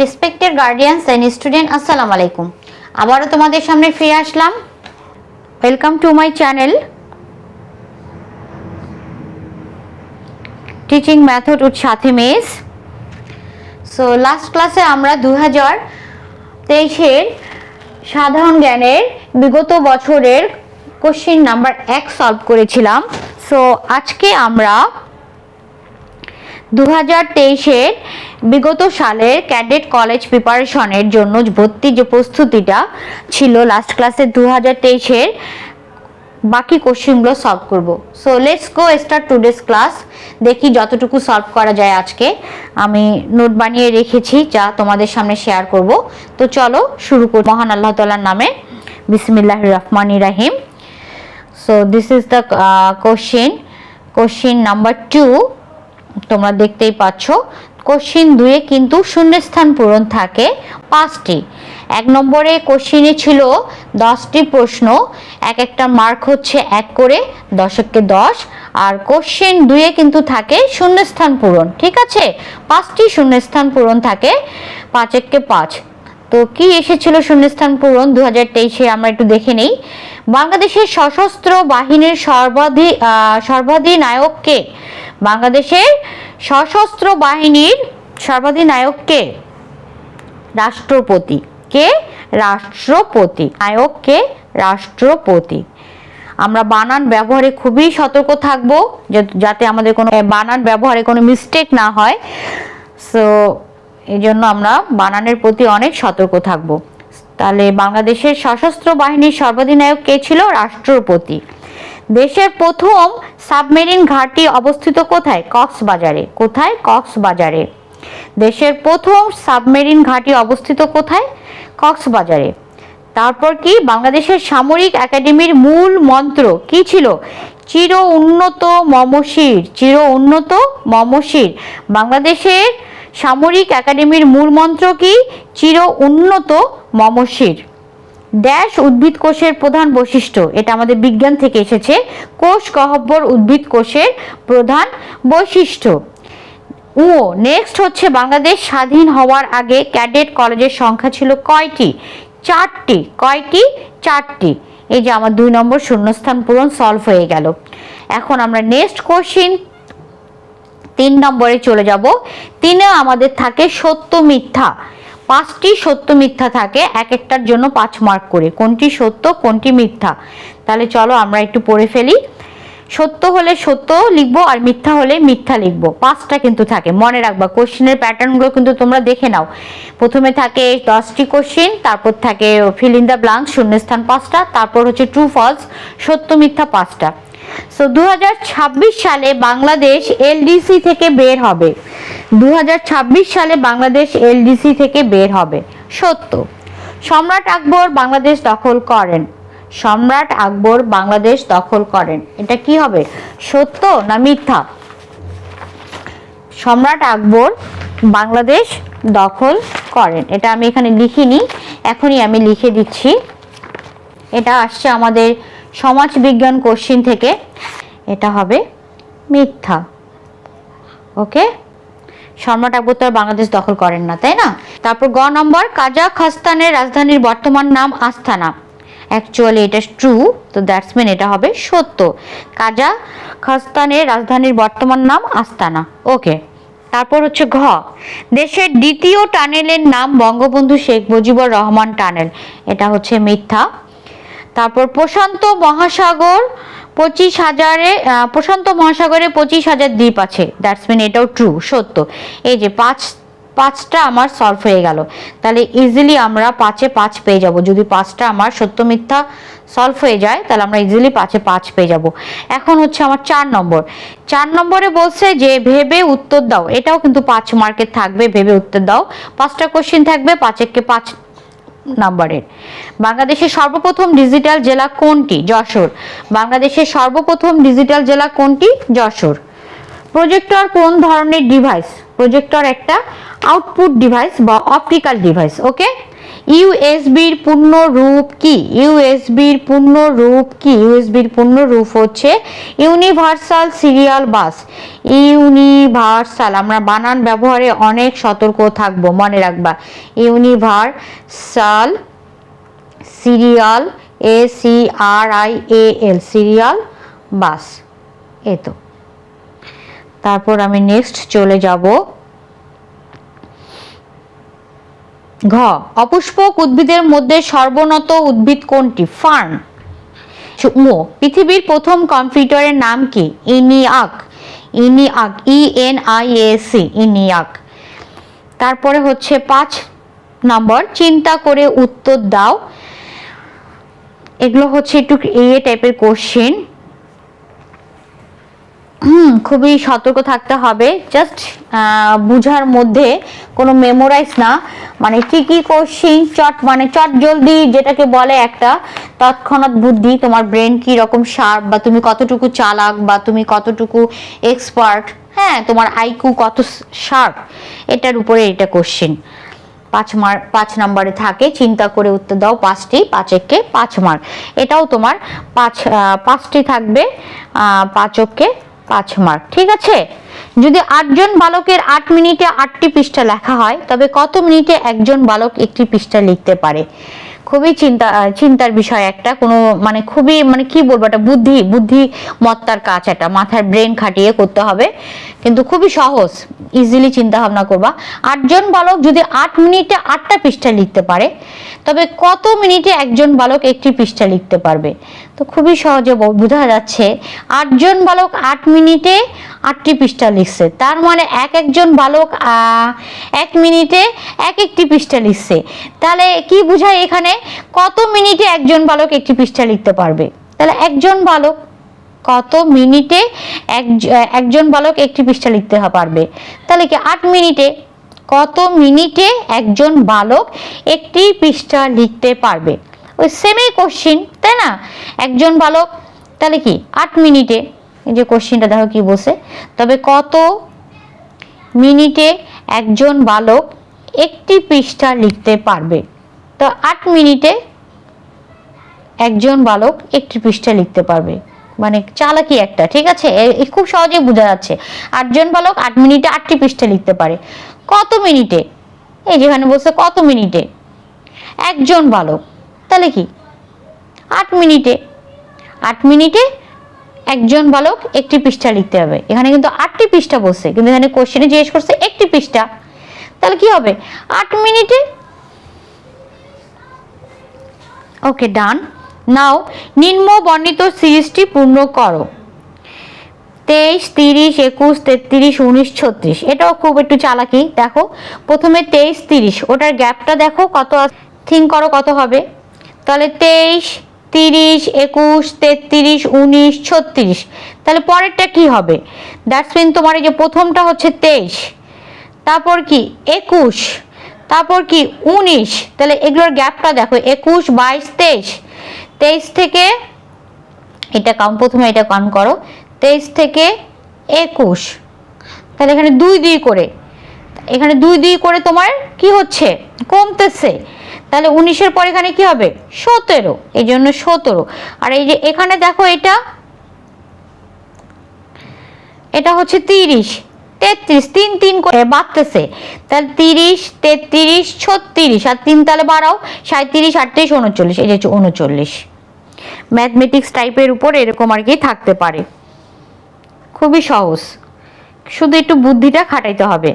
Respected guardians and student, আসসালামু আলাইকুম। আবারও তোমাদের সামনে ফিরে আসলাম। Welcome to my channel teaching method with Sathi মেস। সো লাস্ট ক্লাসে আমরা 2023-এর সাধারণ জ্ঞানের বিগত বছরের কোশ্চেন নাম্বার 1 সলভ করেছিলাম। সো আজকে আমরা 2023-এর বিগত সালের ক্যাডেট কলেজ প্রিপারেশনের জন্য ভর্তি যে প্রস্তুতিটা ছিল লাস্ট ক্লাসে 2023-এর বাকি কোশ্চেনগুলো সলভ করব। So let's go start today's class. দেখি যতটুকু সলভ করা যায়। আজকে আমি নোট বানিয়ে রেখেছি যা তোমাদের সামনে শেয়ার করব। তো চলো শুরু করি মহান আল্লাহ তাআলার নামে। বিসমিল্লাহির রহমানির রহিম। So this is the question number 2। তোমরা দেখতেই পাচ্ছ কোশ্চেন 2-এ কিন্তু শূন্যস্থান পূরণ থাকে 5টি। 1 নম্বরে কোশ্চেনে ছিল 10টি প্রশ্ন, এক একটা মার্ক হচ্ছে 1 করে, 10-কে 10। আর কোশ্চেন 2-এ কিন্তু থাকে শূন্যস্থান পূরণ, ঠিক আছে? 5টি শূন্যস্থান পূরণ থাকে, 5-কে 5। তো কি এসেছিল শূন্যস্থান পূরণ 2023-এ আমরা একটু দেখে নেই। বাংলাদেশের সশস্ত্র বাহিনীর সর্বাধিনায়ক কে? বাংলাদেশের সশস্ত্র বাহিনীর সর্বাধিনায়ক কে? রাষ্ট্রপতি। কে? রাষ্ট্রপতি। নায়ক কে? রাষ্ট্রপতি। আমরা বানান ব্যবহারে খুবই সতর্ক থাকব যাতে আমাদের কোনো বানান ব্যবহারে কোনো মিস্টেক না হয়। সো এই জন্য আমরা বানানের প্রতি অনেক সতর্ক থাকব। তাহলে বাংলাদেশের সশস্ত্র বাহিনীর সর্বাধিনায়ক কে ছিল? রাষ্ট্রপতি। দেশের প্রথম সাবমেরিন ঘাঁটি অবস্থিত কোথায়? কক্সবাজারে। কোথায়? কক্সবাজারে। দেশের প্রথম সাবমেরিন ঘাঁটি অবস্থিত কোথায়? কক্সবাজারে। তারপর কি বাংলাদেশের সামরিক একাডেমির মূল মন্ত্র কি ছিল? চির উন্নত মমশির। চির উন্নত মমশির। বাংলাদেশের সামরিক একাডেমির মূল মন্ত্র কি? চির উন্নত মমশির। ড্যাশ উদ্ভিদ কোষের প্রধান বৈশিষ্ট্য। এটা আমাদের বিজ্ঞান থেকে এসেছে। কোষ গহ্বর উদ্ভিদ কোষের প্রধান বৈশিষ্ট্য। নেক্সট হচ্ছে বাংলাদেশ স্বাধীন হওয়ার আগে ক্যাডেট কলেজের সংখ্যা ছিল কয়টি? 4টি। কয়টি? 4টি। এই যে আমার 2 নম্বর শূন্যস্থান পূরণ সলভ হয়ে গেল। এখন আমরা নেক্সট কোশ্চেন 3 নম্বরে চলে যাব। 3-এ আমাদের থাকে সত্য মিথ্যা। 5টি সত্য মিথ্যা থাকে, এক একটার জন্য 5 মার্ক করে। কোনটি সত্য কোনটি মিথ্যা? তাহলে চলো আমরা একটু পড়ে ফেলি। সত্য হলে সত্য লিখবো আর মিথ্যা হলে মিথ্যা লিখবো। 5টা কিন্তু থাকে, মনে রাখবা। কোশ্চেনের প্যাটার্নগুলো কিন্তু তোমরা দেখে নাও। প্রথমে থাকে 10টি কোশ্চেন, তারপর থাকে ফিল ইন দ্য ব্ল্যাঙ্কস শূন্যস্থান 5টা, তারপর হচ্ছে ট্রু ফলস সত্য মিথ্যা 5টা। সো 2026 সালে বাংলাদেশ এলডিসি থেকে বের হবে। 2026 সালে বাংলাদেশ এলডিসি থেকে বের হবে। সত্য। সম্রাট আকবর বাংলাদেশ দখল করেন। সম্রাট আকবর বাংলাদেশ দখল করেন। এটা কি হবে? সত্য না মিথ্যা? সম্রাট আকবর বাংলাদেশ দখল করেন। এটা আমি এখানে লিখিনি, এখনই আমি লিখে দিচ্ছি। এটা আসছে আমাদের সমাজ বিজ্ঞান কোশ্চেন থেকে। এটা হবে মিথ্যা। ওকে, সম্রাট আকবর তো বাংলাদেশ দখল করেন না, তাই না? তারপর গ নম্বর, কাজাখস্তানের রাজধানীর বর্তমান নাম আস্তানা। অ্যাকচুয়ালি এটা ট্রু, তো দ্যাটস মিন এটা হবে সত্য। কাজাখস্তানের রাজধানীর বর্তমান নাম আস্তানা। ওকে। তারপর হচ্ছে ঘ, দেশের দ্বিতীয় টানেলের নাম বঙ্গবন্ধু শেখ মুজিবুর রহমান টানেল। এটা হচ্ছে মিথ্যা। তারপর প্রশান্ত মহাসাগরে 25,000 দ্বীপ আছে। দ্যাটস মিন এটাও ট্রু, সত্য। এই যে 5টা আমার সলভ হয়ে গেল। তাহলে ইজিলি আমরা 5-এ 5 পেয়ে যাব। যদি 5টা আমার সত্য মিথ্যা সলভ হয়ে যায় তাহলে আমরা ইজিলি 5-এ 5 পেয়ে যাব। এখন হচ্ছে আমার 4 নম্বর। 4 নম্বরে বলছে যে ভেবে উত্তর দাও। এটাও কিন্তু 5 মার্কের থাকবে। ভেবে উত্তর দাও। 5টা কোশ্চেন থাকবে, 5-একে 5 নম্বরের। বাংলাদেশের সর্বপ্রথম ডিজিটাল জেলা কোনটি? যশোর। বাংলাদেশের সর্বপ্রথম ডিজিটাল জেলা কোনটি? যশোর। প্রজেক্টর কোন ধরনের ডিভাইস? প্রজেক্টর একটা আউটপুট ডিভাইস বা অপটিক্যাল ডিভাইস। ওকে। ইউএসবির পূর্ণ রূপ কি? ইউএসবির পূর্ণ রূপ কি? ইউএসবির পূর্ণ রূপ হচ্ছে ইউনিভার্সাল সিরিয়াল বাস। ইউনিভার্সাল, আমরা বানান ব্যবহারে অনেক সতর্ক থাকবো, মনে রাখবা। Universal serial, SERIAL, serial bus. এই তো। তারপর আমি নেক্সট চলে যাব। ঘ, অপুষ্পক উদ্ভিদের মধ্যে সর্বনত উদ্ভিদ কোনটি? ফার্ন। ও, পৃথিবীর প্রথম কম্পিউটারের নাম কি? ইনিয়াক। ইনিয়াক, ENIAC, ইনিয়াক। তারপরে হচ্ছে 5 নম্বর, চিন্তা করে উত্তর দাও। এগুলো হচ্ছে একটু টাইপের কোশ্চেন, খুবই সতর্ক থাকতে হবে। জাস্ট বুঝার মধ্যে, কোনো মেমোরাইজ না, মানে কি কোশ্চেন চট, মানে চট জলদি যেটাকে বলে একটা তৎক্ষণাৎ বুদ্ধি, তোমার ব্রেন কি রকম শার্প, বা তুমি কতটুকু চালাক, বা তুমি কতটুকু এক্সপার্ট, হ্যাঁ, তোমার আইকিউ কত শার্প, এটার উপরে এটা কোশ্চেন। 5 নম্বরে থাকে, চিন্তা করে উত্তর দাও 5টি, 5 একে 5 মার্ক। এটাও তোমার 5টি থাকবে, 5 একে 5 মার্ক, ঠিক আছে। যদি 8 জন বালকের 8 মিনিটে 8টি পৃষ্ঠা লেখা হয়, তবে কত মিনিটে একজন বালক একটি পৃষ্ঠা লিখতে পারে? খুবই চিন্তার বিষয় একটা, কোনো মানে খুবই, মানে কি বলবো, একটা বুদ্ধিমত্তার কাজ, একটা মাথার ব্রেন খাটিয়ে করতে হবে, কিন্তু খুবই সহজ, ইজিলি চিন্তা ভাবনা করবা। 8 জন বালক যদি 8 মিনিটে 8টা পৃষ্ঠা লিখতে পারে, তবে কত মিনিটে একজন বালক একটি পৃষ্ঠা লিখতে পারবে? তো খুবই সহজে বোঝা যাচ্ছে, 8 জন বালক 8 মিনিটে 8টি পৃষ্ঠা লিখছে, তার মানে একজন বালক 1 মিনিটে একটি পৃষ্ঠা লিখছে। তাহলে কি বোঝায় এখানে, কত মিনিটে একজন বালক একটি পৃষ্ঠা লিখতে পারবে? তাহলে একজন বালক কত মিনিটে একজন বালক একটি পৃষ্ঠা লিখতে পারবে? তাহলে কি 8 মিনিটে, কত মিনিটে একজন বালক একটি পৃষ্ঠা লিখতে পারবে? ওই সেমই কোশ্চিন, তাই না? একজন বালক, তাহলে কি 8 মিনিটে, এই যে কোশ্চিনটা দেখো কি বলছে, তবে কত মিনিটে একজন বালক একটি পৃষ্ঠা লিখতে পারবে? তো 8 মিনিটে একজন বালক একটি পৃষ্ঠা লিখতে পারবে, মানে চালাকি একটা, ঠিক আছে, খুব সহজে বোঝা যাচ্ছে। 8 জন বালক 8 মিনিটে 8টি পৃষ্ঠা লিখতে পারে, কত মিনিটে? এই যেখানে বলছে কত মিনিটে একজন বালক, তাহলে কি 8 মিনিটে, 8 মিনিটে একজন বালক একটি পৃষ্ঠা লিখতে হবে। এখানে কিন্তু 8টি পৃষ্ঠা বলছে, কিন্তু এখানে কোশ্চেনে জিজ্ঞেস করছে একটি পৃষ্ঠা, তাহলে কি হবে 8 মিনিটে। ওকে, ডান। নাও নিম্ন বর্ণিত সিরিজটি পূর্ণ করো। 23, 30, 21, 33, 19, 36। এটাও খুব একটু চালাকি, দেখো প্রথমে 23, 30, ওটার গ্যাপটা দেখো কত, থিঙ্ক করো কত হবে। তাহলে 23, 30, 21, 33, 19, 36, তাহলে পরেরটা কি হবে? দ্যাটস মিন তোমার এই যে প্রথমটা হচ্ছে 23, তারপর কি 21, তারপর কি 19, তাহলে এগুলোর গ্যাপটা দেখো 21, 22, 23, 23 থেকে এটা কাউন্ট, প্রথমে এটা কাউন্ট করো, 23 থেকে 21, তাহলে এখানে 2 2 করে, এখানে 2 2 করে তোমার কি হচ্ছে, কমতেছে। তাহলে 19-এর পর এখানে কি হবে 17, এই জন্য 17। আর এই যে এখানে দেখো এটা হচ্ছে 30, 33, 3 3 করে বাড়তেছে, তাহলে 30, 33, 36, আর 3 তাহলে বাড়াও, 37, 38, 39, এই যে 39। ম্যাথমেটিক্স টাইপের উপর এরকম আর কি থাকতে পারে, খুবই সহজ, শুধু একটু বুদ্ধিটা খাটাইতে হবে।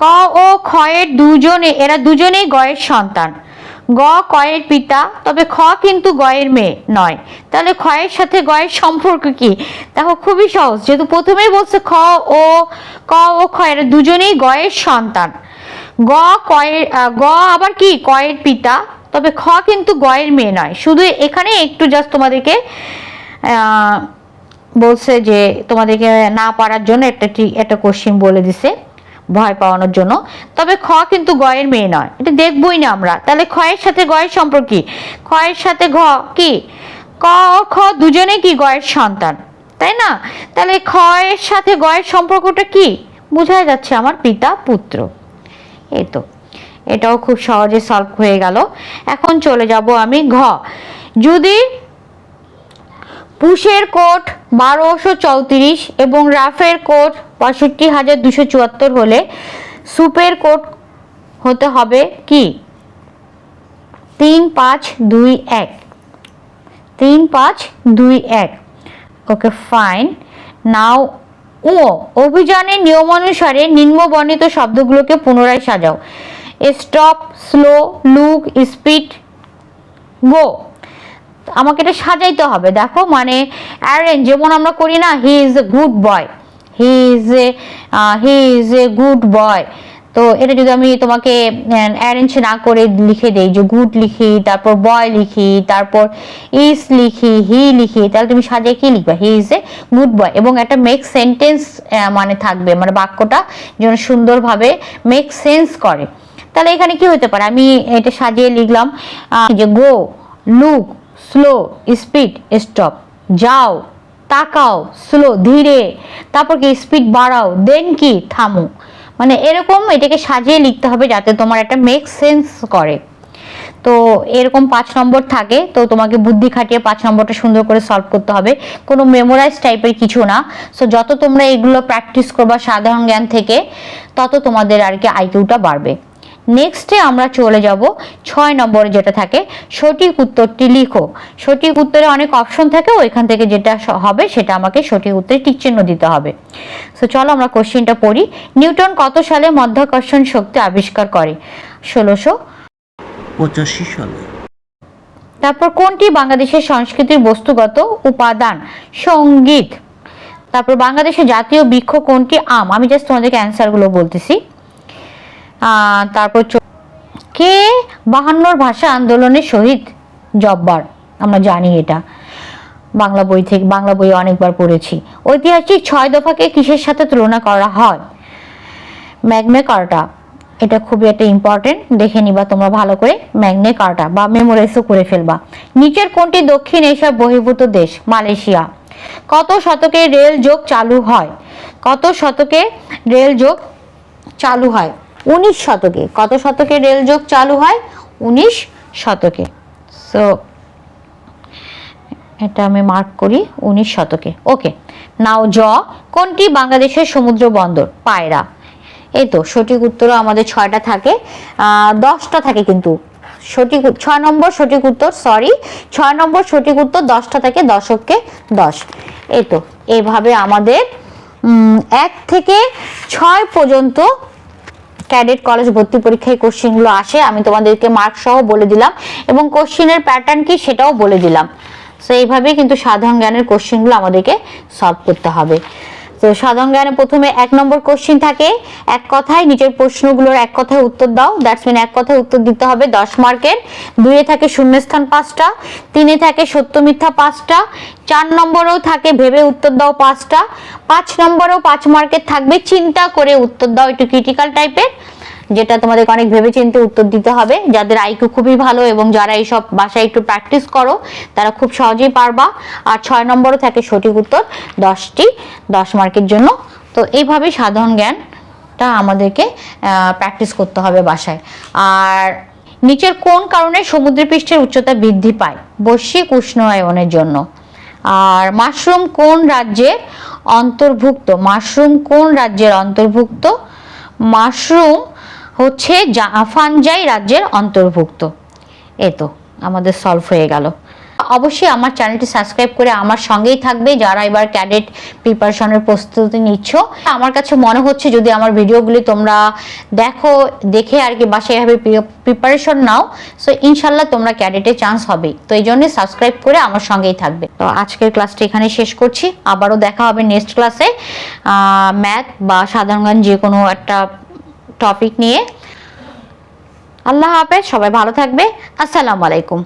ক ও খ এর এরা দুজনেই গয়ের সন্তান। গ কয়ের পিতা, তবে খ কিন্তু গয়ের মেয়ে নয়, তাহলে খ এর সাথে গয়ের সম্পর্ক কি? দেখো খুবই সহজ, যেহেতু প্রথমেই বলছে ক ও খ এরা দুজনেই গয়ের সন্তান। গ আবার কি কয়ের পিতা, তবে খ কিন্তু গয়ের মেয়ে নয়। শুধু এখানে একটু জাস্ট তোমাদেরকে বলছে যে তোমাদেরকে না পারার জন্য একটা কোশ্চেন বলে দিছে, ভয় পাওয়ানোর জন্য। তবে খ কিন্তু গয়ের মেয়ে নয়, এটা দেখবই না আমরা। তাহলে খ এর সাথে গয়ের সম্পর্ক কি? খ এর সাথে ঘ কি, ক ও খ দুজনেই কি গয়ের সন্তান, তাই না? তাহলে খ এর সাথে গয়ের সম্পর্কটা কি বোঝা যাচ্ছে, আমার পিতা পুত্র। এই তো, এটাও খুব সহজে সলভ হয়ে গেল। এখন চলে যাব আমি ঘ। যদি পুষের কোট 1234 এবং রাফের কোট 65,274 হলে সুপের কোট হতে হবে কি? 3521। 3521। Okay fine. নাও অভিযানের নিয়মানুসারে নিম্নবর্ণিত শব্দগুলোকে পুনরায় সাজাও। স্টপ, স্লো, লুক, স্পিড, গো। আমাকে এটা সাজাইতে হবে। দেখো মানে অ্যারেঞ্জ যেমন আমরা করি না, he is a good boy, he is a good boy. তো এটা যদি আমি তোমাকে অ্যারেঞ্জ না করে লিখে দেই, যে গুড লিখি, তারপর বয় লিখি, তারপর ইজ লিখি, হি লিখি, তাহলে তুমি সাজিয়ে কি লিখবা? He is a good boy. এবং একটা মেক সেন্টেন্স মানে থাকবে, মানে বাক্যটা যেন সুন্দরভাবে মেক সেন্স করে। তাহলে এখানে কি হতে পারে? আমি এটা সাজিয়ে লিখলাম যে গো, লুক, স্লো, স্পিড, স্টপ। যাও, তাকাও, স্লো, ধীরে, তারপর কি স্পিড বাড়াও, দেন কি থামো। মানে এরকম এটাকে সাজিয়ে লিখতে হবে যাতে তোমার একটা মেক সেন্স করে। তো এরকম 5 নম্বর থাকে, তো তোমাকে বুদ্ধি খাটিয়ে 5 নম্বরটা সুন্দর করে সলভ করতে হবে, কোনো মেমোরাইজ টাইপের কিছু না। সো যত তোমরা এগুলো প্র্যাকটিস করবা সাধারণ জ্ঞান থেকে, তত তোমাদের আর কি আইকিউটা বাড়বে। নেক্সটে আমরা চলে যাব 6 নম্বরে, যেটা থাকে সঠিক উত্তরটি লিখো। সঠিক উত্তরে অনেক অপশন থাকে, ওইখান থেকে যেটা হবে সেটা আমাকে সঠিক উত্তরে টিক চিহ্ন দিতে হবে। সো চলো আমরা কোশ্চেনটা পড়ি। নিউটন কত সালে মাধ্যাকর্ষণ শক্তি আবিষ্কার করে? 1685 সালে। তারপর কোনটি বাংলাদেশের সংস্কৃতির বস্তুগত উপাদান? সঙ্গীত। তারপর বাংলাদেশের জাতীয় বৃক্ষ কোনটি? আম। আমি জাস্ট তোমাদেরকে অ্যান্সারগুলো বলতেছি। তারপর কে 52 ভাষা আন্দোলনের শহীদ? জব্বার। আমরা জানি এটা, বাংলা বই থেকে, বাংলা বই অনেকবার পড়েছি। ঐতিহাসিক 6 দফাকে কিসের সাথে তুলনা করা হয়? ম্যাগনা কার্টা। এটা খুবই একটা ইম্পর্টেন্ট, দেখে নিবা তোমরা ভালো করে, ম্যাগনা কার্টা, বা মেমোরাইজও করে ফেলবা। নিচের কোনটি দক্ষিণ এশিয়ার বহির্ভূত দেশ? মালয়েশিয়া। কত শতকে রেল যোগ চালু হয়? কত শতকে রেল যোগ চালু হয়? 19 শতকে। কত শতকে রেল যোগ চালু হয়? 19 শতকে। সো এটা আমি মার্ক করি 19 শতকে। ওকে। নাও জ। কোনটি বাংলাদেশের সমুদ্র বন্দর? পায়রা। এই তো সঠিক উত্তরও আমাদের 6টা থাকে, 10টা থাকে কিন্তু সঠিক 6 নম্বর সঠিক উত্তর, সরি 6 নম্বর সঠিক উত্তর, 10টা থাকে, দশককে 10। এই তো এইভাবে আমাদের 1 থেকে 6 পর্যন্ত ক্যাডেট কলেজ ভর্তি পরীক্ষায় কোশ্চেনগুলো আসে। আমি তোমাদেরকে মার্ক সহ বলে দিলাম এবং কোশ্চেনের প্যাটার্ন কি সেটাও বলে দিলাম। সো এইভাবেই কিন্তু সাধারণ জ্ঞানের কোশ্চেনগুলো আমাদেরকে সলভ করতে হবে। তো সাধারণ জ্ঞানে প্রথমে 1 নম্বর কোশ্চেন থাকে, এক কথায় নিচের প্রশ্নগুলোর এক কথায় উত্তর দাও। দ্যাটস মিন এক কথায় উত্তর দিতে হবে, 10 মার্কের। 2-এ থাকে শূন্যস্থান 5টা, 3-এ থাকে সত্য মিথ্যা 5টা, 4 নম্বরেও থাকে ভেবে উত্তর দাও 5টা, 5 নম্বরেও 5 মার্কের থাকবে চিন্তা করে উত্তর দাও, একটু ক্রিটিক্যাল টাইপের, যেটা তোমাদের অনেক ভেবেচিন্তে উত্তর দিতে হবে। যাদের আইকিউ খুবই ভালো এবং যারা এইসব বাসায় একটু প্র্যাকটিস করো তারা খুব সহজেই পারবা। আর 6 নম্বরও থাকে সঠিক উত্তর 10টি, 10 মার্কের জন্য। তো এইভাবেই সাধারণ জ্ঞানটা আমাদেরকে প্র্যাকটিস করতে হবে বাসায়। আর নিচের কোন কারণে সমুদ্রপৃষ্ঠের উচ্চতা বৃদ্ধি পায়? বৈশ্বিক উষ্ণায়নের জন্য। আর মাশরুম কোন রাজ্যের অন্তর্ভুক্ত? মাশরুম কোন রাজ্যের অন্তর্ভুক্ত? মাশরুম হচ্ছে ফানজাই রাজ্যের অন্তর্ভুক্ত। এই তো আমাদের সলভ হয়ে গেল। অবশ্যই আমার চ্যানেলটি সাবস্ক্রাইব করে আমার সঙ্গেই থাকবে যারা এবার ক্যাডেট প্রিপারেশনের প্রস্তুতি নিচ্ছ। আমার কাছে মনে হচ্ছে যদি আমার ভিডিওগুলি তোমরা দেখে আর কি বাসায় এভাবে প্রিপারেশন নাও, সো ইনশাল্লাহ তোমরা ক্যাডেটে চান্স হবে। তো এই জন্য সাবস্ক্রাইব করে আমার সঙ্গেই থাকবে। তো আজকের ক্লাসটা এখানে শেষ করছি, আবারও দেখা হবে নেক্সট ক্লাসে ম্যাথ বা সাধারণ জ্ঞান যে কোনো একটা টপিক নিয়ে। আল্লাহ হাফেজ, সবাই ভালো থাকবে। আসসালামু আলাইকুম।